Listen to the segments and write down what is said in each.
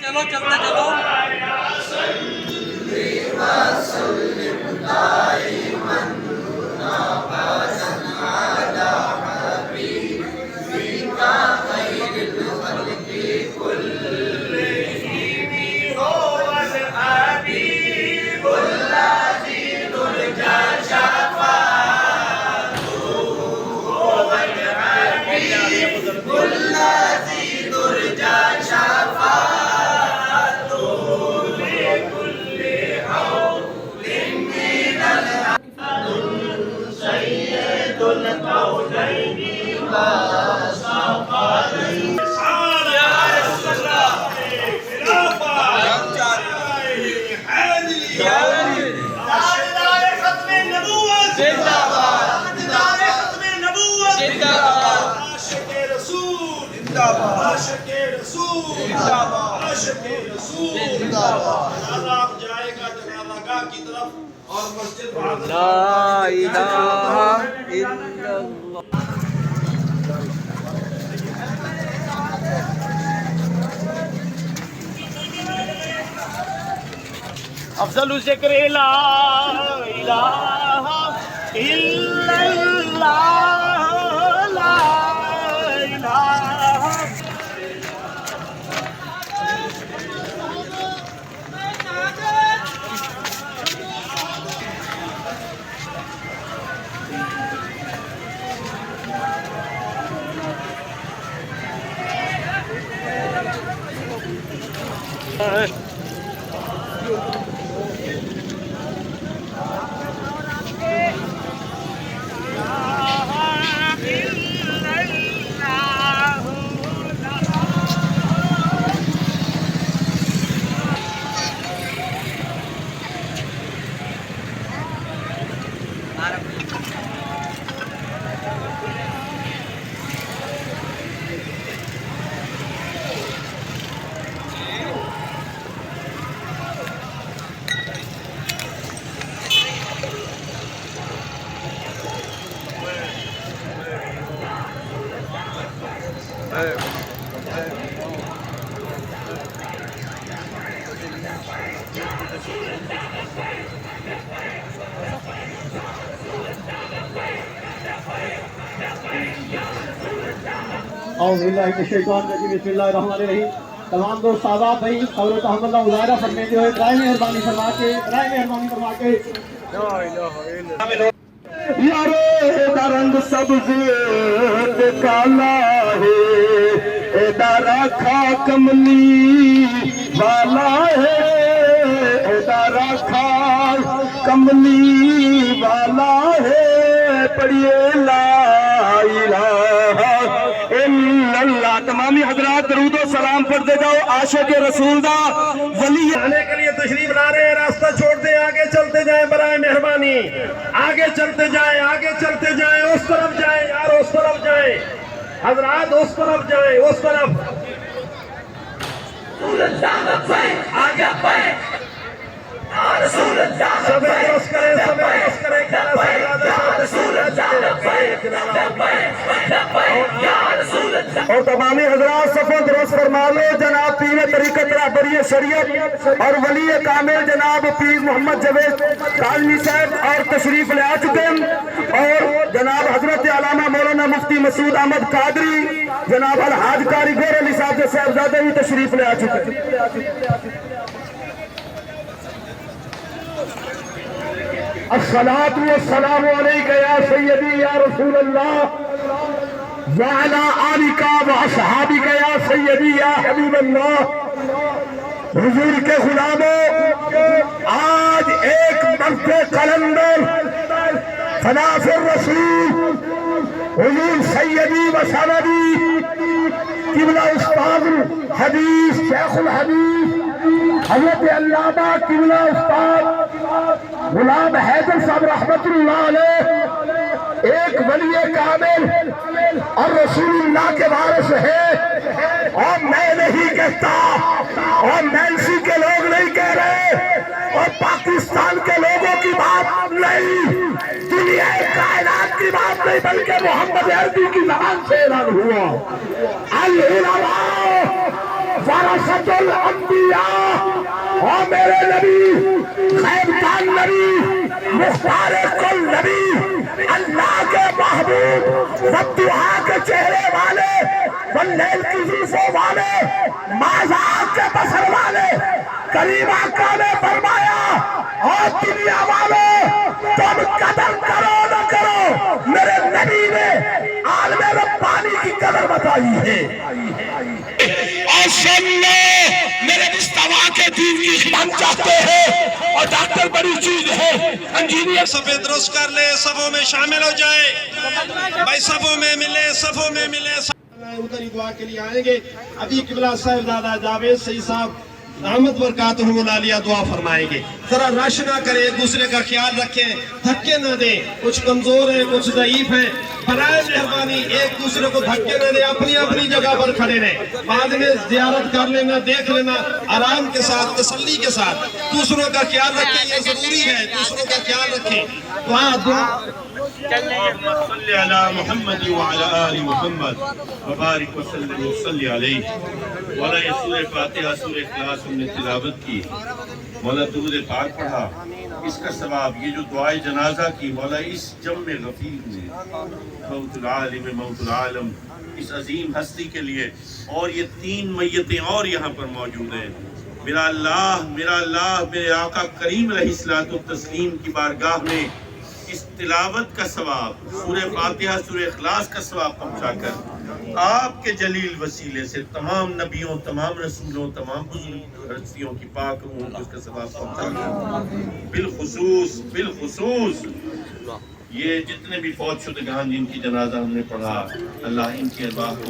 چلو چلتے چلو. لا الہ الا اللہ. افضل ذکر لا الہ الا اللہ لا الہ. اعوذ باللہ من الشیطان الرجیم بسم اللہ الرحمن الرحیم. تمام دوست آزاد بھائی خبر تحمل اللہ مظاہرہ فرماتے ہوئے برائے مہربانی فرما کے یارو دا رنگ سبز تے کالا ہے دا راکھا کملی والا ہے دا راکھا کملی والا ہے پڑھیے لا الہ الا اللہ. تمامی حضرات درود و سلام پڑھتے جاؤ. عاشق رسول دا ولی آنے کے لیے تشریف لا رہے ہیں. راستہ چھوڑ دیں, آگے چلتے جائیں برائے مہربانی. آگے چلتے جائیں, آگے چلتے جائیں. اس طرف جائیں یار, اس طرف جائیں حضرات, اس طرف جائیں, اس طرف. آگے سب درست کریں, سب درست کریں. اور تمامی حضرات صفوں درست فرما لو. جناب پیر طریقت رہبری شریعت اور ولی کامل جناب پیر محمد جاوید کاظمی صاحب اور تشریف لے آ چکے ہیں. اور جناب حضرت علامہ مولانا مفتی مسعود احمد قادری جناب الحاج قاری گور علی صاحب صاحبزادے بھی تشریف لے آ چکے ہیں. الصلاة والسلام علیکہ یا سیدی یا رسول اللہ وعلا آلکہ واصحابکہ یا سیدی یا حبیب اللہ. حضور کے غلاموں, آج ایک مرد قلندر خلاف الرسول حضور سیدی و سندی قبلہ استاد حدیث شیخ الحدیث حضرت علامہ قبلہ استاد غلام حیدر صاحب رحمت اللہ علیہ ایک ولی کامل اور رسول اللہ کے وارث ہے. اور میں نہیں کہتا, اور نینسی کے لوگ نہیں کہہ رہے, اور پاکستان کے لوگوں کی بات نہیں, دنیا کائنات کی بات نہیں, بلکہ محمد عربی کی زبان سے اعلان ہوا. العلماء ورثۃ الانبیاء، اور میرے نبی غیب دان نبی، مختار کل نبی، اللہ کے محبوب، والضحیٰ کے چہرے والے، واللیل کی زلفوں والے، مازاد کے بصر والے، کریم آقا نے فرمایا اور دنیا والوں تم قدر کرو نہ کرو، میرے نبی نے عالم ربانی کی قدر بتائی ہے۔ اور سن لو میرے مصطفیٰ کے دین کی خدمت چاہتے ہیں، اور ڈاکٹر بڑی چیز ہے، انجینئر صفے درست کر لے، صفوں میں شامل ہو جائے بھائی، صفوں میں ملے، صفوں میں ملے۔ ادھر ہی دعا کے لیے آئیں گے۔ ابھی قبلہ صاحب دادا جاوید سعید صاحب رحمت برکاتہم العالیہ دعا فرمائیں گے۔ ذرا رش نہ کریں، ایک دوسرے کا خیال رکھیں، دھکے نہ دیں، کچھ کمزور ہیں، کچھ ضعیف ہیں، برائے مہربانی ایک دوسرے کو دھکے نہ دیں، اپنی اپنی جگہ پر کھڑے رہیں، بعد میں زیارت کر لینا، دیکھ لینا، آرام کے ساتھ، تسلی کے ساتھ، دوسروں کا خیال رکھیں، یہ ضروری ہے، دوسروں کا خیال رکھیں۔ اللهم صل على محمد وعلى آل محمد وبارک وسلم وصلی علیہ۔ مولا یہ سورہ فاتحہ سورہ اخلاص ہم نے تلاوت کی، مولا درود پاک پڑھا، اس کا ثواب یہ جو دعائے جنازہ کی مولا اس جم غفیر میں موت العالم موت العالم اس عظیم ہستی کے لیے، اور یہ 3 میتیں اور یہاں پر موجود ہیں۔ میرا اللہ میرے آقا کریم علیہ الصلوۃ والتسلیم کی بارگاہ میں اس تلاوت کا ثواب، سورہ فاتحہ سورہ اخلاص کا ثواب پہنچا کر آپ کے جلیل وسیلے سے تمام نبیوں، تمام رسولوں، تمام بزرگ ہستیوں کی پاک روحوں کو اس کا ثواب پہنچا کر بالخصوص یہ جتنے بھی فوت شدگان جن کی جنازہ ہم نے پڑھا، اللہ ان کی ارواح کو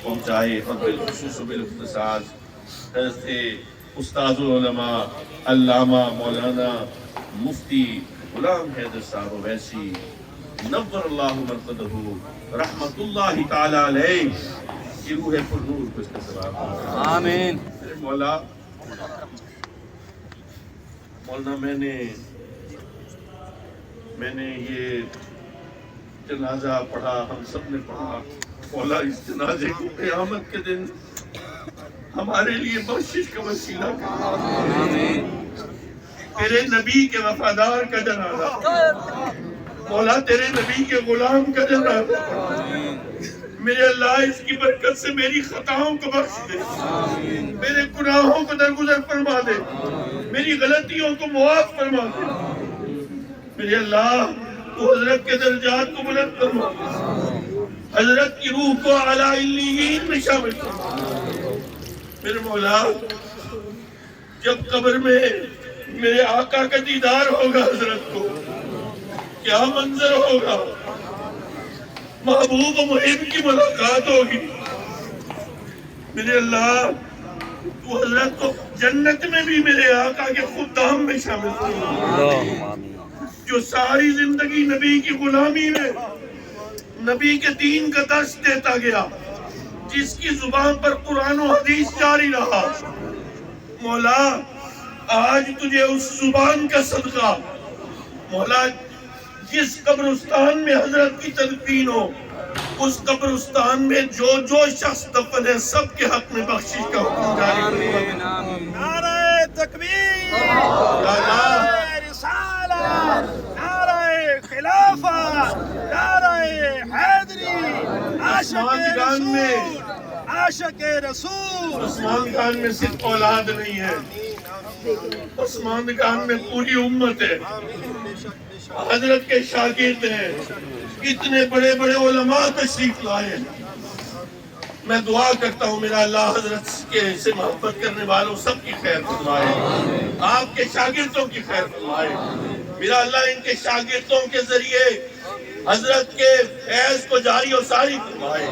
پہنچائے، اور بالخصوص و بالاختصاص حضرت استاد العلماء علامہ مولانا مفتی غلام حیدر صاحب ویسی نور اللہ مرقدہ رحمت اللہ تعالی علیہ کی روح پر نور کو اس کا ثواب آمین۔ میرے مولانا میں نے یہ جنازہ پڑھا، ہم سب نے پڑھا، مولا اس جنازے کو قیامت کے دن ہمارے لیے بخشش کا وسیلہ کر، تیرے نبی کے وفادار کا جنازہ، مولا تیرے نبی کے غلام کا جنازہ، میرے اللہ اس کی برکت سے میری خطاؤں کو بخش دے، میرے گناہوں کو درگزر فرما دے، میری غلطیوں کو معاف فرما دے، میرے اللہ تو حضرت کے درجات کو بلند فرما دے، حضرت کی روح کو اعلیٰ علیین میں شامل فرما۔ میرے مولا جب قبر میں میرے آقا کا دیدار ہوگا، حضرت کو کیا منظر ہوگا، محبوب و محب کی ملاقات ہوگی، میرے اللہ تو حضرت کو جنت میں بھی میرے آقا کے خدام میں شامل کرو، جو ساری زندگی نبی کی غلامی میں نبی کے دین کا درس دیتا گیا، جس کی زبان پر قرآن و حدیث جاری رہا، مولا آج تجھے اس زبان کا صدقہ، مولا جس قبرستان میں حضرت کی تدفین ہو، اس قبرستان میں جو شخص دفن ہے سب کے حق میں بخشش کا حکم جاری کرنا۔ نعرہ تکبیر، نعرہ رسالت، نعرہ خلافت، نعرہ حیدری، عاشق رسول۔ عثمان خان میں صرف اولاد نہیں ہے، عثمان خان میں پوری امت ہے، حضرت کے شاگرد ہیں، اتنے بڑے بڑے علماء تشریف لائے ہیں۔ میں دعا کرتا ہوں میرا اللہ حضرت کے سے محبت کرنے والوں سب کی خیر فرمائے، آپ کے شاگردوں کی خیر فرمائے، میرا اللہ ان کے شاگردوں کے ذریعے حضرت کے فیض کو جاری و ساری فرمائے،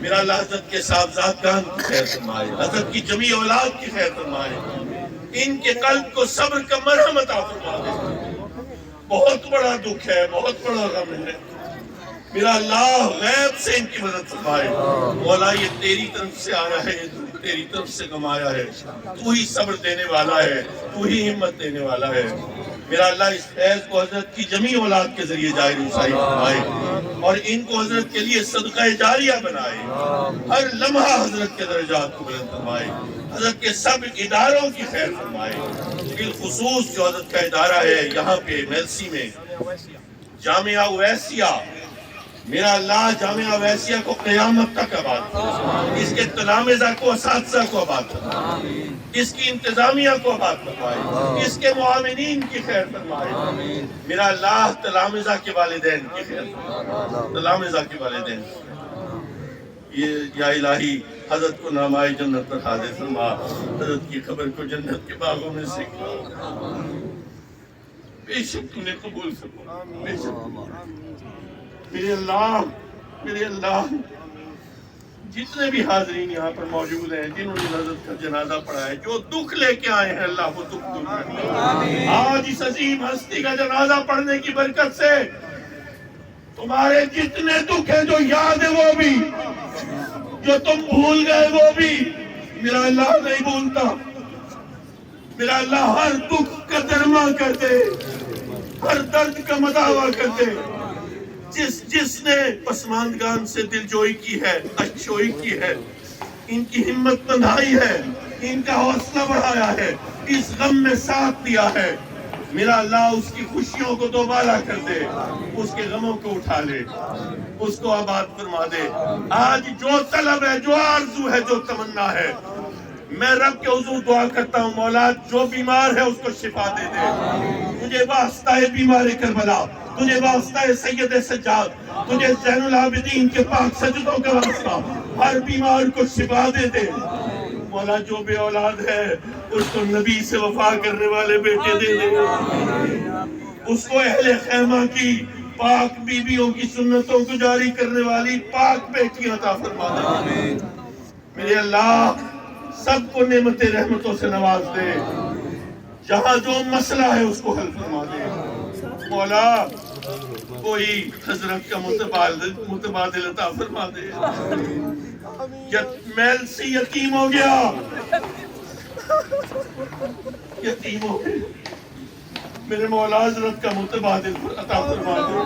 میرا اللہ حضرت کے صاحبزادگان کی خیر فرمائے، حضرت کی جمیع اولاد کی خیر فرمائے، ان کے قلب کو صبر کا مرہم عطا فرمائے۔ بہت بڑا دکھ ہے، بہت بڑا غم ہے، میرا اللہ غیب سے ان کی مدد فرمائے۔ مولا یہ تیری طرف سے آیا ہے، تیری طرف سے کمایا ہے، تو ہی صبر دینے والا ہے، تو ہی ہمت دینے والا ہے، میرا اللہ اس فیض کو حضرت کی جمیع اولاد کے ذریعے جاری رسائی فرمائے، اور ان کو حضرت کے لیے صدقہ جاریہ بنائے، ہر لمحہ حضرت کے درجات کو بلند فرمائے۔ حضرت کے سب اداروں کی خیر فرمائے، بالخصوص جو حضرت کا ادارہ ہے یہاں پہ میلسی میں جامعہ اویسیہ، میرا اللہ جامعہ اویسیہ کو قیامت تک آباد فرمائے، اس کے تلامذہ کو، اساتذہ کو آباد فرمائے، اس کی انتظامیہ کو آباد فرمائے، اس کے معاونین کی خیر فرمائے، میرا اللہ تلامذہ کے والدین کی خیر فرمائے، تلامذہ کے والدین، یہ یا الہی حضرت کو نامائے جنت پر حاضر فرما، حضرت کی قبر کو جنت کے باغوں میں سے بے شک تو نے قبول فرما، بے شک میرے اللہ جتنے بھی حاضرین یہاں پر موجود ہیں جنہوں نے حضرت کا جنازہ پڑھا ہے، جو دکھ لے کے آئے ہیں اللہ وہ دکھ دور کرے، آج اس عظیم ہستی کا جنازہ پڑھنے کی برکت سے تمہارے جتنے دکھ ہیں جو یاد ہے وہ بھی، جو تم بھول گئے وہ بھی میرا اللہ نہیں بھولتا، میرا اللہ ہر دکھ کا درما کر دے، ہر درد کا مداوا کر دے، جس نے پسماندگان سے دل جوئی کی ہے، اشوئی کی ہے، ان کی ہمت بندھائی ہے، ان کا حوصلہ بڑھایا ہے، اس غم میں ساتھ دیا ہے، میرا اللہ اس کی خوشیوں کو دوبالا کر دے، اس کے غموں کو اٹھا لے، اس کو آباد فرما دے۔ آج جو طلب ہے، جو آرزو ہے، جو تمنا ہے، میں رب کے حضور دعا کرتا ہوں مولا جو بیمار ہے اس کو شفا دے دے، تجھے واسطہ ہے بیمار کربلا، تجھے واسطہ ہے سید سجاد، تجھے زین العابدین کے پاک سجدوں کا واسطہ، ہر بیمار کو شفا دے دے مولا، جو بے اولاد ہے اس کو نبی سے وفا کرنے والے بیٹے دے دے، اس کو اہل خیمہ کی پاک بیویوں کی سنتوں کو جاری کرنے والی پاک بیٹیاں عطا فرما دے، میرے اللہ سب کو نعمت رحمتوں سے نواز دے، جہاں جو مسئلہ ہے اس کو حل فرما دے مولا، کوئی حضرت کا متبادل عطا فرما دے، میلسی یتیم ہو گیا، یتیم ہو گئے، میرے مولا حضرت کا متبادل عطا فرما دے،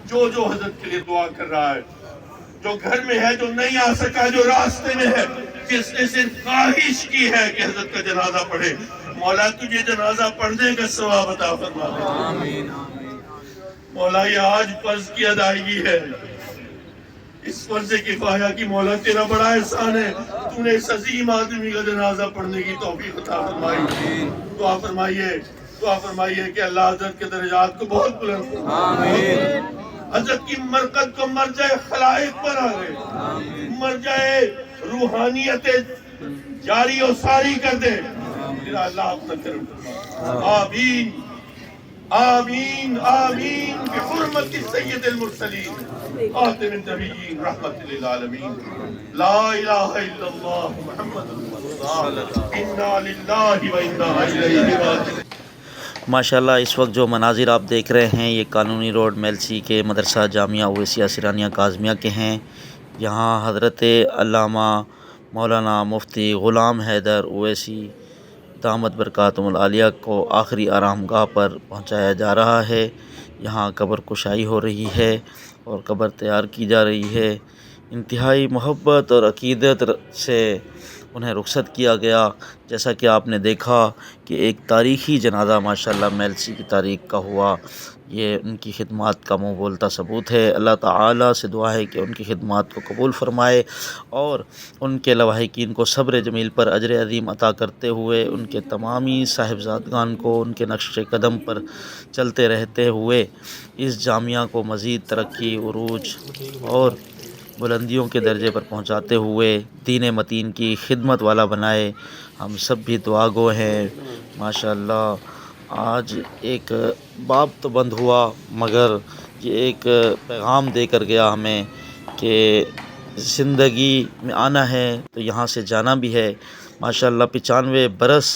جو حضرت کے لیے دعا کر رہا ہے، جو گھر میں ہے، جو نہیں آ سکا، جو راستے میں ہے، جس نے صرف خواہش کی ہے کہ حضرت کا جنازہ پڑھے، مولا تجھے جنازہ پڑھنے کا ثواب عطا فرما دے مولا، یہ آج فرض کی ادائیگی ہے، اس فرض کفایہ کی مولا تیرا بڑا احسان ہے، تو نے اس عظیم آدمی کا جنازہ پڑھنے کی توفیق عطا فرمائی، دعا فرمائیے کہ اللہ حضرت کے درجات کو بہت بلند فرمائے، حضرت کی مرقد کو مرجع خلائق بنا دے، مرجع روحانیت جاری و ساری کر دے، میرا اللہ اپنا کرم فرما، آمین آمین آمین بحرمت سید المرسلین خاتم النبیین رحمت للعالمین، لا الہ الا اللہ محمد رسول اللہ، انا للہ و انا الیہ راجعون۔ ماشاءاللہ اس وقت جو مناظر آپ دیکھ رہے ہیں یہ قانونی روڈ میلسی کے مدرسہ جامعہ اویسیہ سرانیہ کاظمیہ کے ہیں۔ یہاں حضرت علامہ مولانا مفتی غلام حیدر اویسی دامت برکاتہم العالیہ کو آخری آرام گاہ پر پہنچایا جا رہا ہے۔ یہاں قبر کشائی ہو رہی ہے اور قبر تیار کی جا رہی ہے۔ انتہائی محبت اور عقیدت سے انہیں رخصت کیا گیا، جیسا کہ آپ نے دیکھا کہ ایک تاریخی جنازہ ماشاءاللہ میلسی کی تاریخ کا ہوا، یہ ان کی خدمات کا منہ بولتا ثبوت ہے۔ اللہ تعالیٰ سے دعا ہے کہ ان کی خدمات کو قبول فرمائے اور ان کے لواحقین کو صبر جمیل پر اجر عظیم عطا کرتے ہوئے ان کے تمامی صاحبزادگان کو ان کے نقش قدم پر چلتے رہتے ہوئے اس جامعہ کو مزید ترقی، عروج اور بلندیوں کے درجے پر پہنچاتے ہوئے دین متین کی خدمت والا بنائے۔ ہم سب بھی دعا گو ہیں۔ ماشاءاللہ آج ایک باب تو بند ہوا مگر یہ ایک پیغام دے کر گیا ہمیں کہ زندگی میں آنا ہے تو یہاں سے جانا بھی ہے۔ ماشاءاللہ 95 برس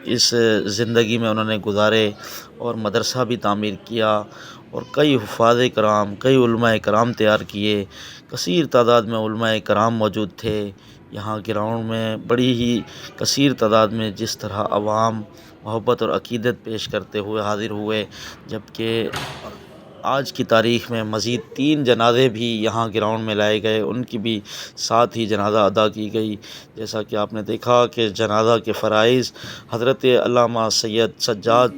اس زندگی میں انہوں نے گزارے اور مدرسہ بھی تعمیر کیا اور کئی حفاظ کرام، کئی علماء کرام تیار کیے، کثیر تعداد میں علماء کرام موجود تھے۔ یہاں گراؤنڈ میں بڑی ہی کثیر تعداد میں جس طرح عوام محبت اور عقیدت پیش کرتے ہوئے حاضر ہوئے، جبکہ آج کی تاریخ میں مزید 3 جنازے بھی یہاں گراؤنڈ میں لائے گئے، ان کی بھی ساتھ ہی جنازہ ادا کی گئی۔ جیسا کہ آپ نے دیکھا کہ جنازہ کے فرائض حضرت علامہ سید سجاد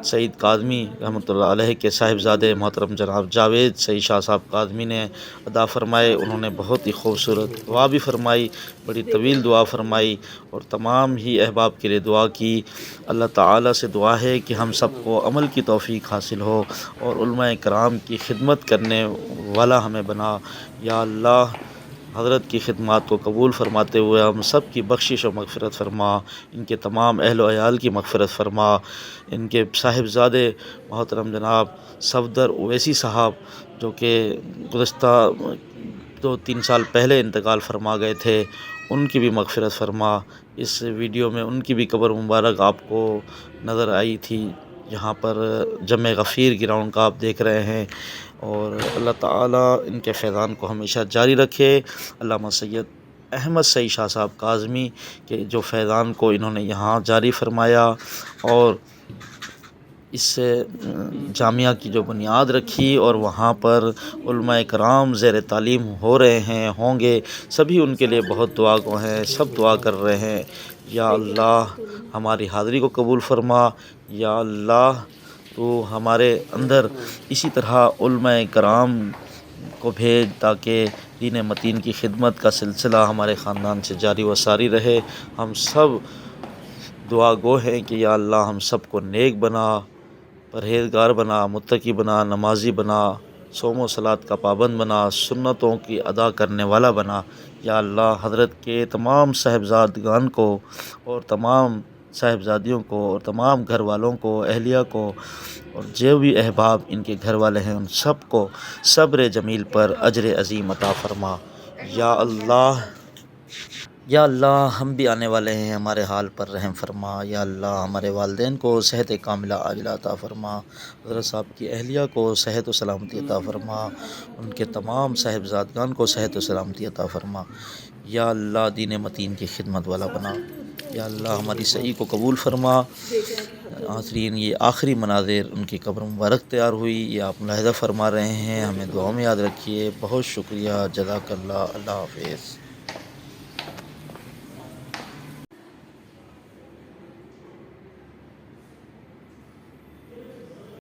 سعید کاظمی رحمۃ اللہ علیہ کے صاحبزادے محترم جناب جاوید سعید شاہ صاحب کاظمی نے ادا فرمائے۔ انہوں نے بہت ہی خوبصورت دعا بھی فرمائی، بڑی طویل دعا فرمائی اور تمام ہی احباب کے لیے دعا کی۔ اللہ تعالیٰ سے دعا ہے کہ ہم سب کو عمل کی توفیق حاصل ہو اور علماء کرام کی خدمت کرنے والا ہمیں بنا۔ یا اللہ، حضرت کی خدمات کو قبول فرماتے ہوئے ہم سب کی بخشش و مغفرت فرما، ان کے تمام اہل و عیال کی مغفرت فرما۔ ان کے صاحبزادے محترم جناب صفدر اویسی صاحب جو کہ گزشتہ 2-3 سال پہلے انتقال فرما گئے تھے، ان کی بھی مغفرت فرما۔ اس ویڈیو میں ان کی بھی قبر مبارک آپ کو نظر آئی تھی، جہاں پر جمع غفیر گراؤنڈ کا آپ دیکھ رہے ہیں، اور اللہ تعالیٰ ان کے فیضان کو ہمیشہ جاری رکھے۔ علامہ سید احمد سعید شاہ صاحب کاظمی کے جو فیضان کو انہوں نے یہاں جاری فرمایا اور اس جامعہ کی جو بنیاد رکھی، اور وہاں پر علماء کرام زیر تعلیم ہو رہے ہیں، ہوں گے، سبھی ان کے لیے بہت دعا گو ہیں، سب دعا کر رہے ہیں۔ یا اللہ ہماری حاضری کو قبول فرما، یا اللہ تو ہمارے اندر اسی طرح علماء کرام کو بھیج تاکہ دین متین کی خدمت کا سلسلہ ہمارے خاندان سے جاری و ساری رہے۔ ہم سب دعا گو ہیں کہ یا اللہ ہم سب کو نیک بنا، پرہیزگار بنا، متقی بنا، نمازی بنا، صوم و صلات کا پابند بنا، سنتوں کی ادا کرنے والا بنا۔ یا اللہ حضرت کے تمام صاحبزادگان کو اور تمام صاحبزادیوں کو اور تمام گھر والوں کو، اہلیہ کو، اور جو بھی احباب ان کے گھر والے ہیں ان سب کو صبر جمیل پر اجر عظیم عطا فرما۔ یا اللہ، یا اللہ ہم بھی آنے والے ہیں، ہمارے حال پر رحم فرما۔ یا اللہ ہمارے والدین کو صحت کاملہ عاجلہ عطا فرما، حضرت صاحب کی اہلیہ کو صحت و سلامتی عطا فرما، ان کے تمام صاحبزادگان کو صحت و سلامتی عطا فرما۔ یا اللہ دین متین کی خدمت والا بنا۔ یا اللہ ہماری سعی کو قبول فرما۔ ناظرین، یہ آخری مناظر ان کی قبر مبارک تیار ہوئی، یہ آپ ملاحظہ فرما رہے ہیں، ہمیں دعاؤں میں یاد رکھیے۔ بہت شکریہ، جزاک اللہ، اللہ حافظ۔